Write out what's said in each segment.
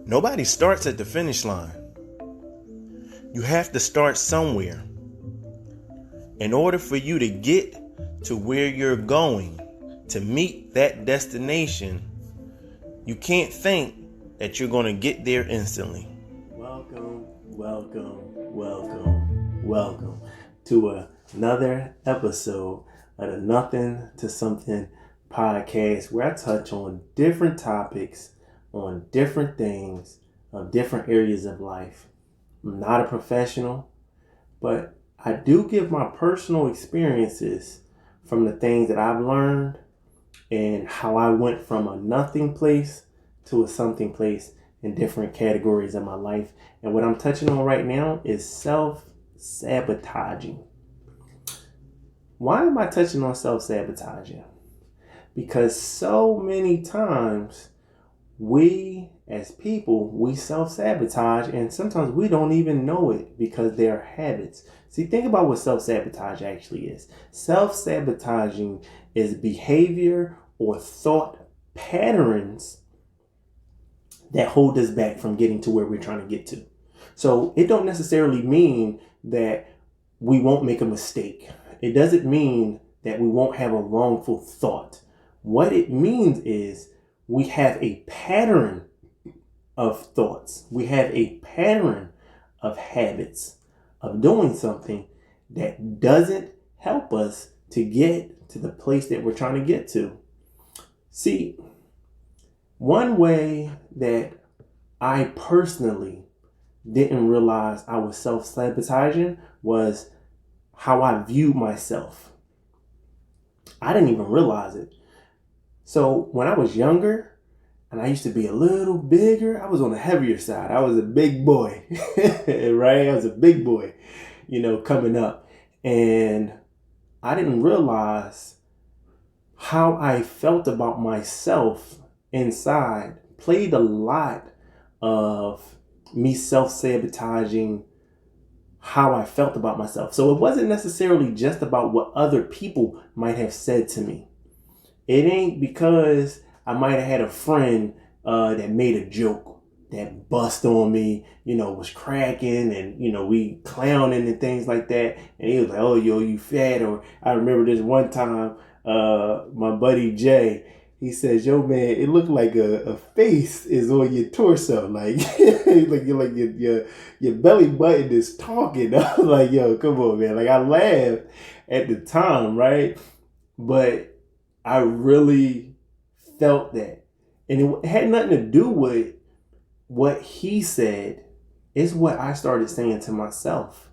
Nobody starts at the finish line. You have to start somewhere. In order for you to get to where you're going, to meet that destination, you can't think that you're going to get there instantly. Welcome to another episode of the Nothing to Something podcast, where I touch on different topics, on different things, of different areas of life. I'm not a professional, but I do give my personal experiences from the things that I've learned and how I went from a nothing place to a something place in different categories of my life. And what I'm touching on right now is self-sabotaging. Why am I touching on self-sabotaging? Because so many times we as people, we self-sabotage, and sometimes we don't even know it because they're habits. See, think about what self-sabotage actually is. Self-sabotaging is behavior or thought patterns that hold us back from getting to where we're trying to get to. So it don't necessarily mean that we won't make a mistake. It doesn't mean that we won't have a wrongful thought. What it means is we have a pattern of thoughts. We have a pattern of habits of doing something that doesn't help us to get to the place that we're trying to get to. See, one way that I personally didn't realize I was self-sabotaging was how I viewed myself. I didn't even realize it. So when I was younger, and I used to be a little bigger, I was on the heavier side. I was a big boy, right? I was a big boy, coming up. And I didn't realize how I felt about myself inside played a lot of me self-sabotaging how I felt about myself. So it wasn't necessarily just about what other people might have said to me. It ain't because I might have had a friend that made a joke that bust on me, was cracking and, we clowning and things like that. And he was like, "Oh, yo, you fat." Or I remember this one time, my buddy Jay, he says, "Yo, man, it looked like a face is on your torso. Like, your belly button is talking." I was like, "Yo, come on, man." Like, I laughed at the time, right? But I really felt that. And it had nothing to do with what he said. It's what I started saying to myself.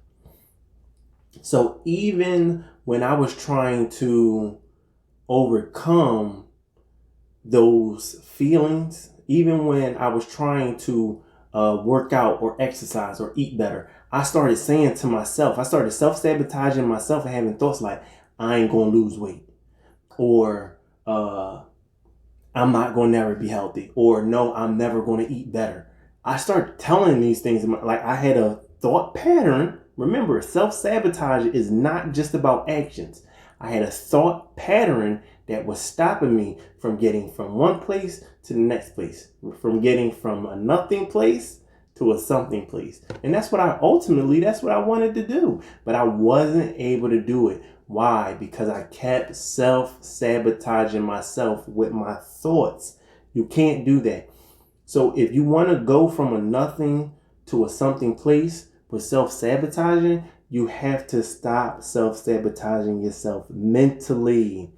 So even when I was trying to overcome those feelings, even when I was trying to work out or exercise or eat better, I started saying to myself, I started self-sabotaging myself and having thoughts like, I ain't gonna lose weight, or I'm not going to never be healthy, or no, I'm never going to eat better. I started telling these things like I had a thought pattern. Remember, self-sabotage is not just about actions. I had a thought pattern that was stopping me from getting from one place to the next place, from getting from a nothing place to a something place. And that's what I wanted to do, but I wasn't able to do it. Why? Because I kept self-sabotaging myself with my thoughts. You can't do that. So if you want to go from a nothing to a something place with self-sabotaging, you have to stop self-sabotaging yourself mentally.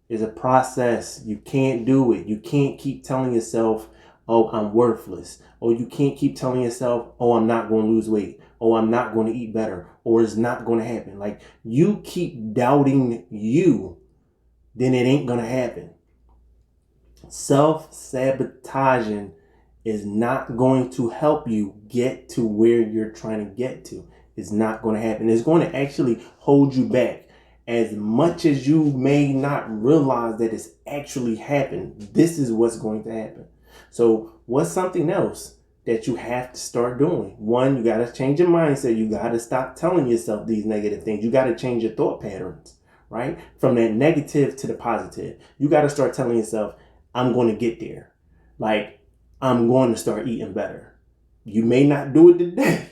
It's a process. You can't do it. You can't keep telling yourself, "Oh, I'm worthless." Or you can't keep telling yourself, "Oh, I'm not going to lose weight." "Oh, I'm not going to eat better." Or "It's not going to happen." Like, you keep doubting you, then it ain't going to happen. Self-sabotaging is not going to help you get to where you're trying to get to. It's not going to happen. It's going to actually hold you back. As much as you may not realize that it's actually happened, this is what's going to happen. So what's something else that you have to start doing? One, you got to change your mindset. You got to stop telling yourself these negative things. You got to change your thought patterns, right? From that negative to the positive. You got to start telling yourself, I'm going to get there. Like, I'm going to start eating better. You may not do it today,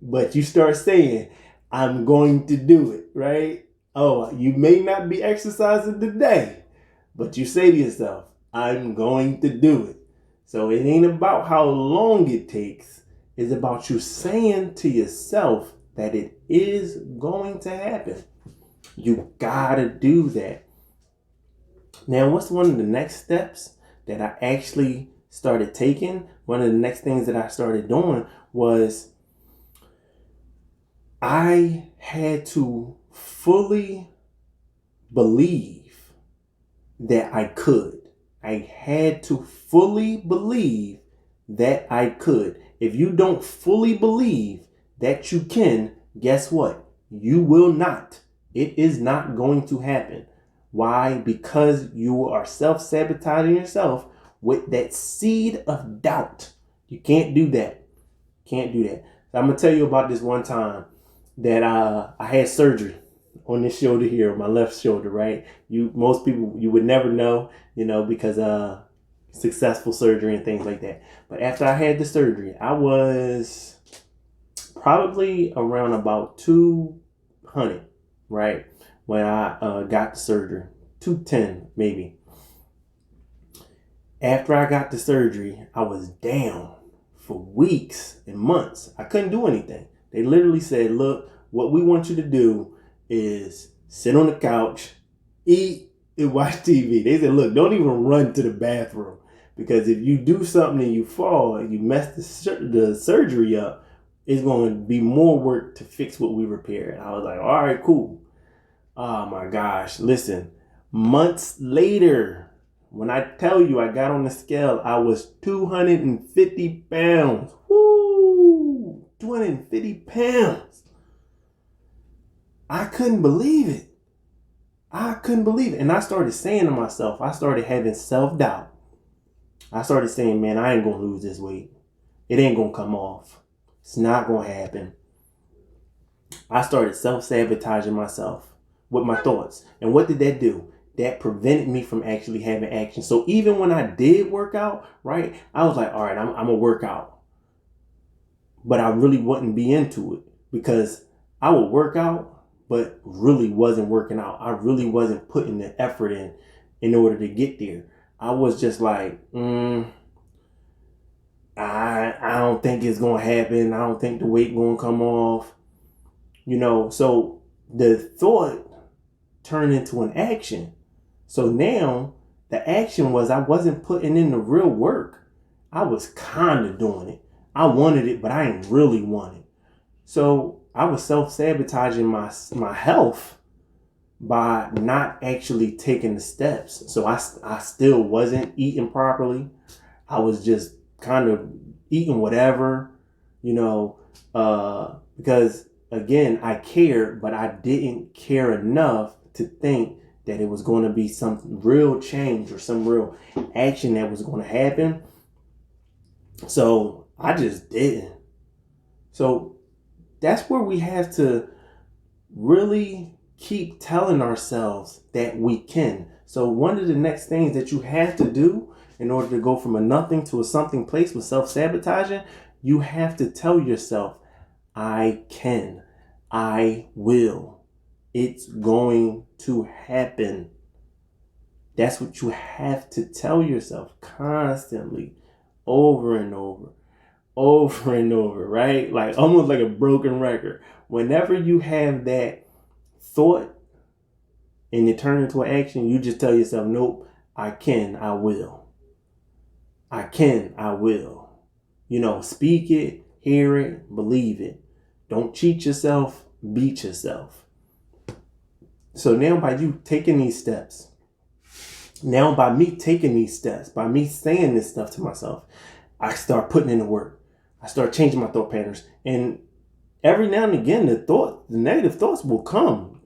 but you start saying, I'm going to do it, right? Oh, you may not be exercising today, but you say to yourself, I'm going to do it. So it ain't about how long it takes. It's about you saying to yourself that it is going to happen. You gotta do that. Now, what's one of the next steps that I actually started taking? One of the next things that I started doing was I had to fully believe that I could. I had to fully believe that I could. If you don't fully believe that you can, guess what? You will not. It is not going to happen. Why? Because you are self-sabotaging yourself with that seed of doubt. You can't do that. Can't do that. So I'm going to tell you about this one time that I had surgery on this shoulder here, on my left shoulder, right? Most people, you would never know, because successful surgery and things like that. But after I had the surgery, I was probably around about 200, right? When I got the surgery, 210 maybe. After I got the surgery, I was down for weeks and months. I couldn't do anything. They literally said, look, what we want you to do is sit on the couch, eat, and watch TV. They said, look, don't even run to the bathroom, because if you do something and you fall and you mess the surgery up, it's going to be more work to fix what we repaired. I was like, all right, cool. Oh my gosh. Listen, months later, when I tell you I got on the scale, I was 250 pounds. Woo! 250 pounds. I couldn't believe it. And I started saying to myself, I started having self-doubt. I started saying, man, I ain't going to lose this weight. It ain't going to come off. It's not going to happen. I started self-sabotaging myself with my thoughts. And what did that do? That prevented me from actually having action. So even when I did work out, right, I was like, all right, I'm going to work out. But I really wouldn't be into it, because I would work out, but really wasn't working out. I really wasn't putting the effort in order to get there. I was just like, I don't think it's going to happen. I don't think the weight going to come off. So the thought turned into an action. So now the action was I wasn't putting in the real work. I was kind of doing it. I wanted it, but I didn't really want it. So I was self-sabotaging my health by not actually taking the steps. So I still wasn't eating properly. I was just kind of eating whatever, because again, I cared, but I didn't care enough to think that it was going to be some real change or some real action that was going to happen. So I just didn't. So that's where we have to really keep telling ourselves that we can. So one of the next things that you have to do in order to go from a nothing to a something place with self-sabotaging, you have to tell yourself, I can, I will. It's going to happen. That's what you have to tell yourself constantly, over and over, right? Like almost like a broken record. Whenever you have that thought and it turns into an action, you just tell yourself, nope, I can, I will. I can, I will. Speak it, hear it, believe it. Don't cheat yourself, beat yourself. So now by you taking these steps, by me saying this stuff to myself, I start putting in the work. I start changing my thought patterns. And every now and again, the negative thoughts will come,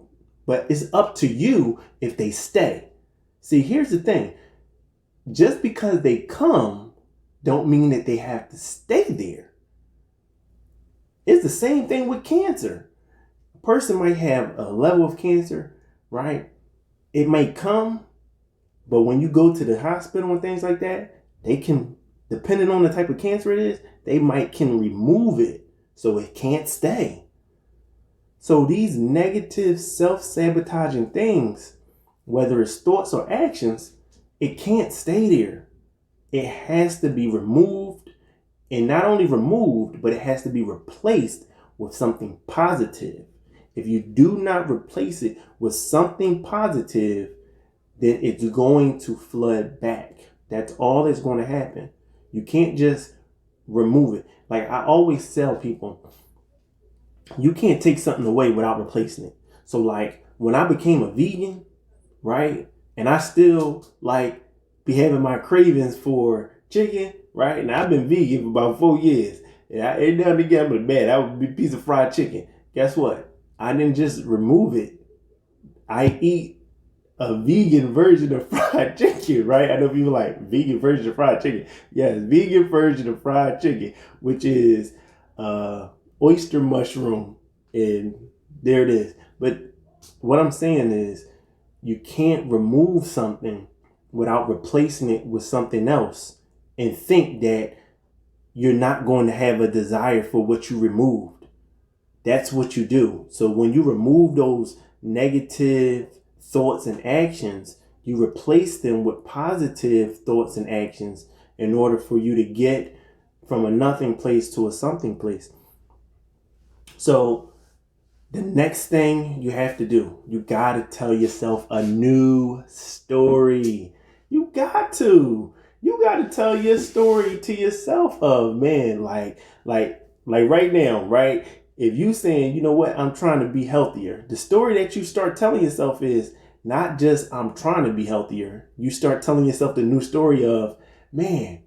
but it's up to you if they stay. See, here's the thing. Just because they come don't mean that they have to stay there. It's the same thing with cancer. A person might have a level of cancer, right? It may come, but when you go to the hospital and things like that, they can depending on the type of cancer it is, they can remove it so it can't stay. So these negative self-sabotaging things, whether it's thoughts or actions, it can't stay there. It has to be removed, and not only removed, but it has to be replaced with something positive. If you do not replace it with something positive, then it's going to flood back. That's all that's going to happen. You can't just remove it. Like I always tell people, you can't take something away without replacing it. So like when I became a vegan, right? And I still like be having my cravings for chicken, right? And I've been vegan for about 4 years. And every now and again, I'm mad. I would be a piece of fried chicken. Guess what? I didn't just remove it. I eat a vegan version of fried chicken, right? I know people like vegan version of fried chicken. Yes, vegan version of fried chicken, which is oyster mushroom. And there it is. But what I'm saying is you can't remove something without replacing it with something else and think that you're not going to have a desire for what you removed. That's what you do. So when you remove those negative thoughts and actions, you replace them with positive thoughts and actions in order for you to get from a nothing place to a something place. So the next thing you have to do, you got to tell yourself a new story. You got to tell your story to yourself of, man, like right now, right? If you saying, you know what, I'm trying to be healthier, the story that you start telling yourself is not just I'm trying to be healthier. You start telling yourself the new story of, man,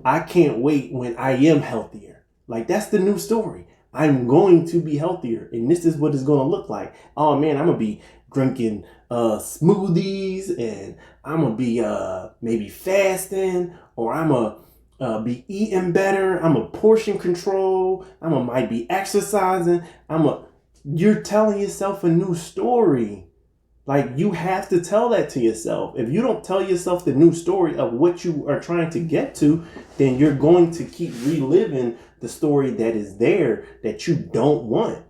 I can't wait when I am healthier. Like that's the new story. I'm going to be healthier, and this is what it's going to look like. Oh man, I'm going to be drinking smoothies, and I'm going to be maybe fasting, or I'm going to be eating better. I'm a portion control. might be exercising. You're telling yourself a new story. Like you have to tell that to yourself. If you don't tell yourself the new story of what you are trying to get to, then you're going to keep reliving the story that is there that you don't want.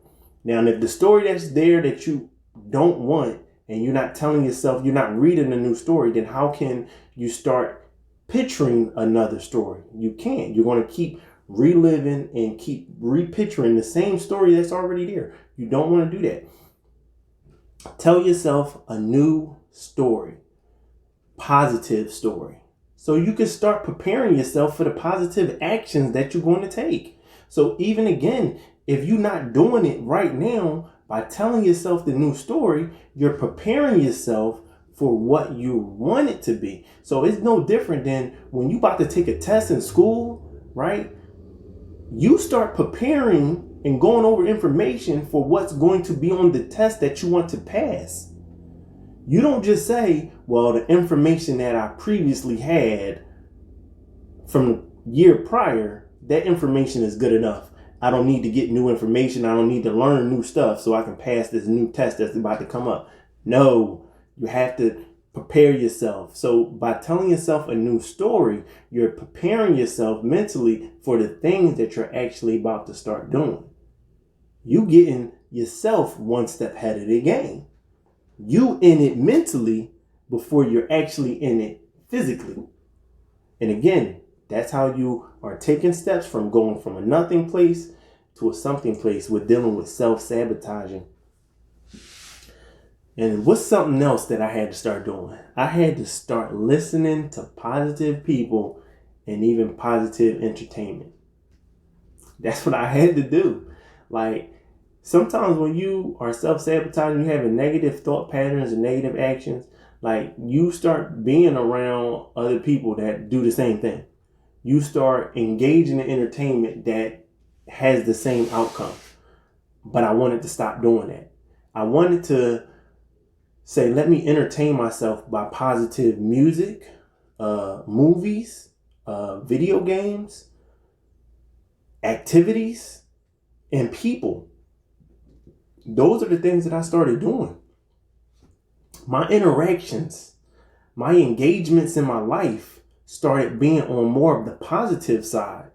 Now, if the story that's there that you don't want and you're not telling yourself, you're not reading a new story, then how can you start picturing another story? You can't. You're going to keep reliving and keep repicturing the same story that's already there. You don't want to do that. Tell yourself a new story, positive story, so you can start preparing yourself for the positive actions that you're going to take. So even again, if you're not doing it right now, by telling yourself the new story, you're preparing yourself for what you want it to be. So it's no different than when you're about to take a test in school, right? You start preparing and going over information for what's going to be on the test that you want to pass. You don't just say, well, the information that I previously had from the year prior, that information is good enough. I don't need to get new information. I don't need to learn new stuff so I can pass this new test that's about to come up. No, you have to prepare yourself. So by telling yourself a new story, you're preparing yourself mentally for the things that you're actually about to start doing. You getting yourself one step ahead of the game. You in it mentally before you're actually in it physically. And again, that's how you are taking steps from going from a nothing place to a something place with dealing with self-sabotaging. And what's something else that I had to start doing? I had to start listening to positive people and even positive entertainment. That's what I had to do. Like, sometimes when you are self-sabotaging, you having negative thought patterns and negative actions, like you start being around other people that do the same thing. You start engaging in entertainment that has the same outcome. But I wanted to stop doing that. I wanted to say, let me entertain myself by positive music, movies, video games, activities, and people. Those are the things that I started doing. My interactions, my engagements in my life started being on more of the positive side.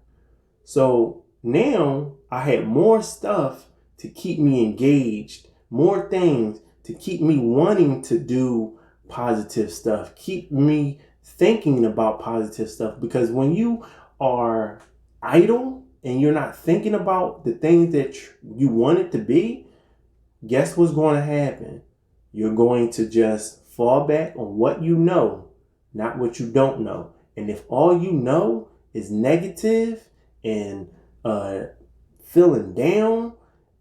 So now I had more stuff to keep me engaged, more things to keep me wanting to do positive stuff, keep me thinking about positive stuff. Because when you are idle and you're not thinking about the things that you want it to be, guess what's going to happen? You're going to just fall back on what you know, not what you don't know. And if all you know is negative and feeling down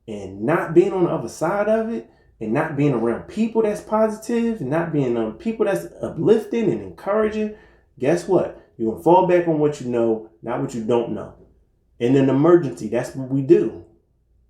and not being on the other side of it and not being around people that's positive and not being around people that's uplifting and encouraging, guess what? You're going to fall back on what you know, not what you don't know. In an emergency, that's what we do,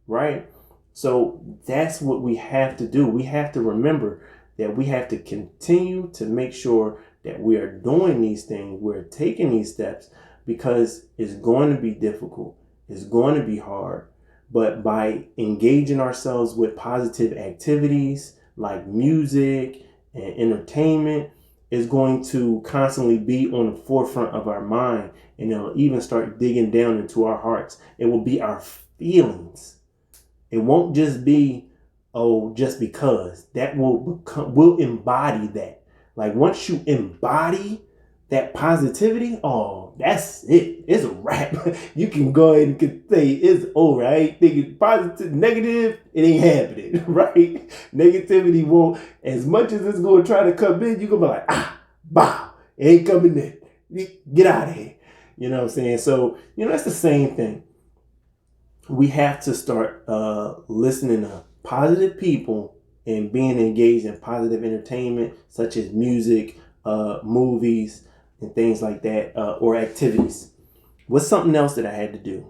right? So that's what we have to do. We have to remember that we have to continue to make sure that we are doing these things, we're taking these steps, because it's going to be difficult. It's going to be hard. But by engaging ourselves with positive activities like music and entertainment, is going to constantly be on the forefront of our mind, and it'll even start digging down into our hearts. It will be our feelings. It won't just be, oh, just because. That will embody that. Like once you embody that positivity, oh, that's it. It's a wrap. You can go ahead and say it's over. I ain't thinking positive, negative, it ain't happening, right? Negativity won't, as much as it's going to try to come in, you're going to be like, bow, it ain't coming in. Get out of here. You know what I'm saying? So, it's the same thing. We have to start listening to positive people and being engaged in positive entertainment, such as music, movies, and things like that, or activities. What's something else that I had to do?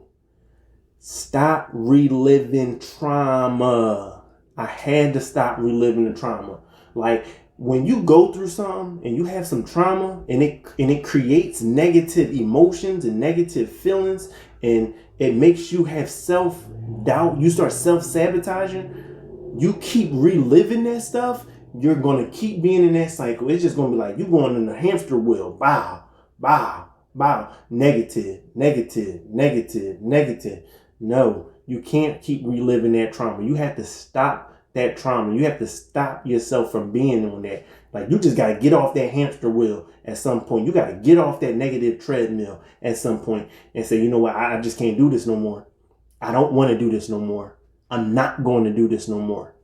Stop reliving trauma. I had to stop reliving the trauma. Like when you go through something and you have some trauma and it creates negative emotions and negative feelings, and it makes you have self-doubt, you start self-sabotaging, you keep reliving that stuff, you're going to keep being in that cycle. It's just going to be like you going in a hamster wheel. Bow, bow, bow. Negative, negative, negative, negative. No, you can't keep reliving that trauma. You have to stop that trauma. You have to stop yourself from being on that. Like you just got to get off that hamster wheel at some point. You got to get off that negative treadmill at some point and say, you know what? I just can't do this no more. I don't want to do this no more. I'm not going to do this no more.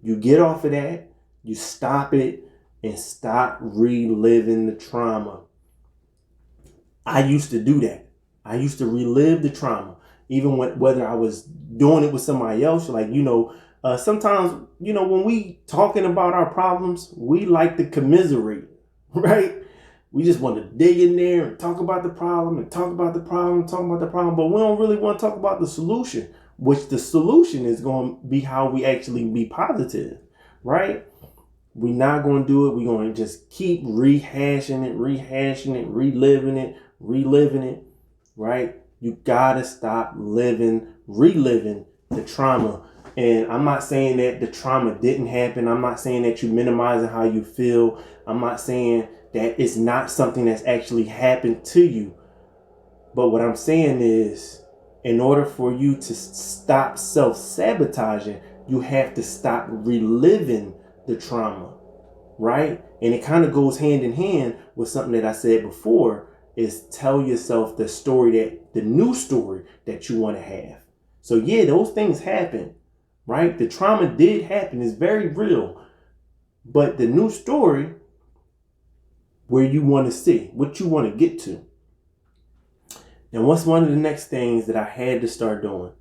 You get off of that. You stop it and stop reliving the trauma. I used to do that. I used to relive the trauma, even whether I was doing it with somebody else. Like, sometimes, when we talking about our problems, we like to commiserate, right? We just want to dig in there and talk about the problem and talk about the problem, talk about the problem. But we don't really want to talk about the solution, which the solution is going to be how we actually be positive, right? We're not going to do it. We're going to just keep rehashing it, reliving it, right? You got to stop reliving the trauma. And I'm not saying that the trauma didn't happen. I'm not saying that you minimizing how you feel. I'm not saying that it's not something that's actually happened to you. But what I'm saying is, in order for you to stop self-sabotaging, you have to stop reliving the trauma, right? And it kind of goes hand in hand with something that I said before, is tell yourself the new story that you want to have. So yeah, those things happen, right? The trauma did happen. It's very real. But the new story, where you want to see, what you want to get to. And what's one of the next things that I had to start doing?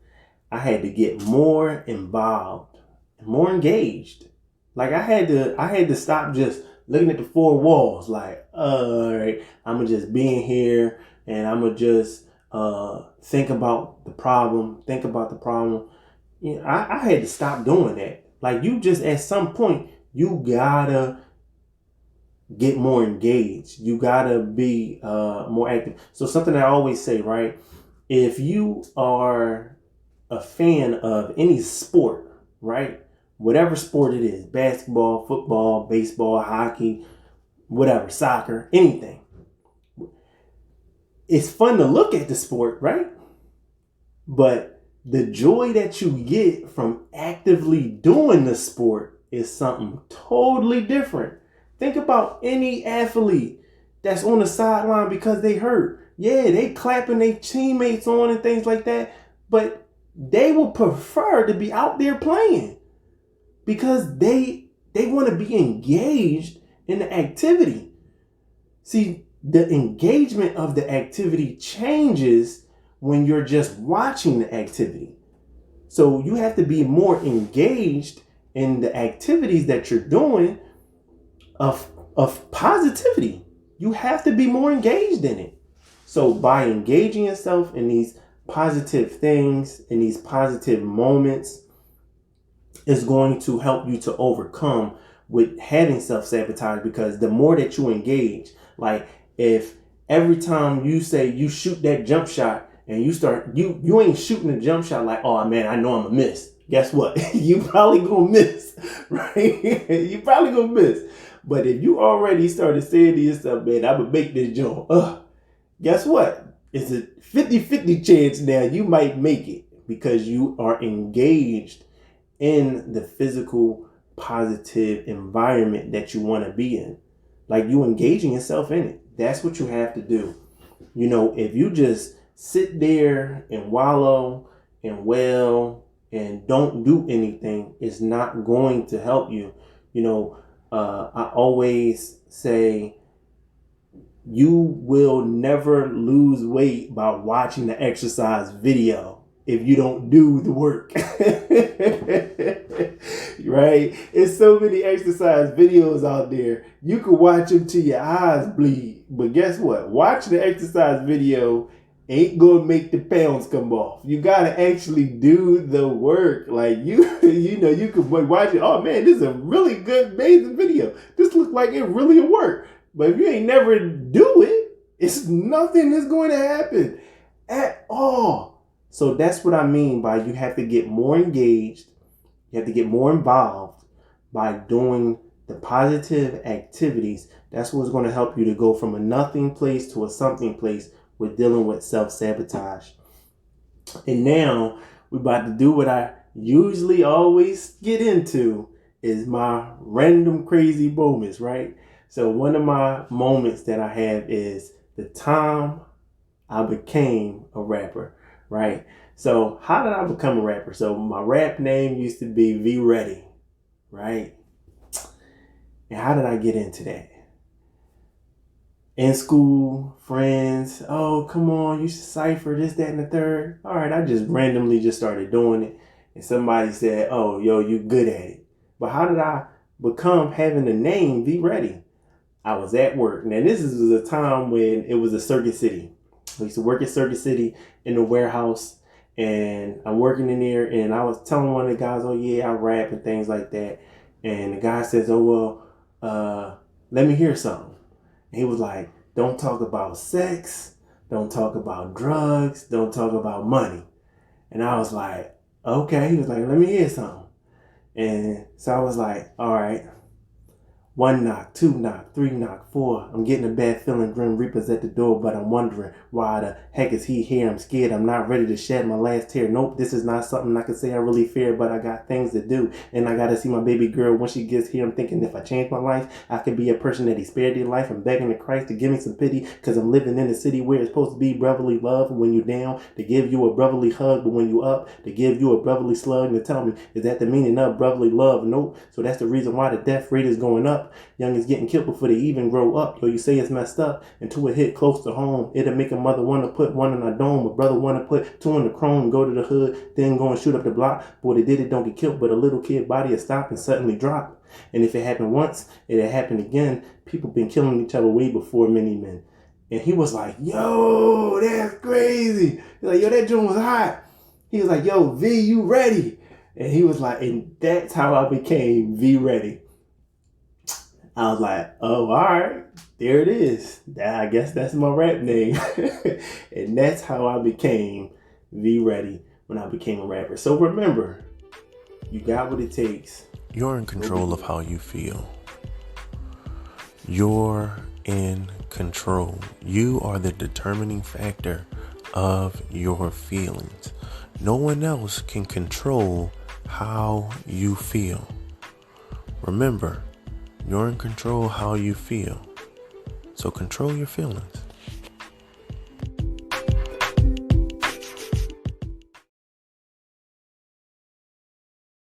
I had to get more involved, more engaged. Like I had to stop just looking at the four walls. Like, all right, I'm gonna just be in here and I'm gonna just think about the problem. I had to stop doing that. Like you just at some point you gotta get more engaged. You gotta be more active. So something I always say, right? If you are a fan of any sport, right? Whatever sport it is, basketball, football, baseball, hockey, whatever, soccer, anything. it's fun to look at the sport, right? But the joy that you get from actively doing the sport is something totally different. Think about any athlete that's on the sideline because they hurt. Yeah, they clapping their teammates on and things like that, but they will prefer to be out there playing because they want to be engaged in the activity. See, the engagement of the activity changes when you're just watching the activity. So you have to be more engaged in the activities that you're doing of positivity. You have to be more engaged in it. So by engaging yourself in these positive things, in these positive moments, is going to help you to overcome with having self-sabotage, because the more that you engage, like if every time you say you shoot that jump shot and you ain't shooting a jump shot like, oh man, I know I'm gonna miss. Guess what? You probably gonna miss, right? You probably gonna miss. But if you already started saying to yourself, man, I'm gonna make this jump, guess what? It's a 50-50 chance now you might make it because you are engaged in the physical positive environment that you want to be in. Like, you engaging yourself in it. That's what you have to do. You know, if you just sit there and wallow and wail and don't do anything, it's not going to help you. You know, I always say you will never lose weight by watching the exercise video if you don't do the work. Right? It's so many exercise videos out there. You can watch them till your eyes bleed. But guess what? Watching the exercise video ain't gonna make the pounds come off. You gotta actually do the work. Like you know, you can watch it. Oh man, this is a really good, amazing video. This looks like it really will work. But if you ain't never do it, it's nothing that's going to happen at all. So that's what I mean by you have to get more engaged. You have to get more involved by doing the positive activities. That's what's going to help you to go from a nothing place to a something place with dealing with self-sabotage. And now we're about to do what I usually always get into, is my random crazy moments, right? So one of my moments that I have is the time I became a rapper, right? So how did I become a rapper? So my rap name used to be V Ready, right? And how did I get into that? In school, friends, oh, come on, you should cipher this, that, and the third. All right, I just randomly just started doing it. And somebody said, oh, yo, you good at it. But how did I become having the name V Ready? I was at work. Now, this was a time when it was a Circuit City. I used to work at Circuit City in the warehouse, and I'm working in there, and I was telling one of the guys, oh, yeah, I rap and things like that. And the guy says, oh, well, let me hear something. And he was like, don't talk about sex, don't talk about drugs, don't talk about money. And I was like, okay. He was like, let me hear something. And so I was like, all right. 1 knock, 2 knock, 3 knock, 4. I'm getting a bad feeling. Grim Reaper's at the door, but I'm wondering why the heck is he here? I'm scared. I'm not ready to shed my last tear. Nope, this is not something I can say I really fear, but I got things to do. And I got to see my baby girl when she gets here. I'm thinking if I change my life, I could be a person that he spared their life. I'm begging to Christ to give me some pity, because I'm living in a city where it's supposed to be brotherly love when you're down, to give you a brotherly hug, but when you up, to give you a brotherly slug. And to tell me, is that the meaning of brotherly love? Nope. So that's the reason why the death rate is going up. Youngins getting killed before they even grow up. Yo, you say it's messed up until it hit close to home. It'll make a mother want to put one in a dome. A brother want to put 2 in the chrome and go to the hood, then go and shoot up the block. Boy, they did it, don't get killed, but a little kid body will stop and suddenly drop. And if it happened once, it'll happen again. People been killing each other way before many men. And he was like, yo, that's crazy. He's like, yo, that joint was hot. He was like, yo, V, you ready? And he was like, and that's how I became V Ready. I was like, oh, all right, there it is. I guess that's my rap name. And that's how I became V Ready when I became a rapper. So remember, you got what it takes. You're in control of how you feel. You're in control. You are the determining factor of your feelings. No one else can control how you feel. Remember, you're in control how you feel. So control your feelings.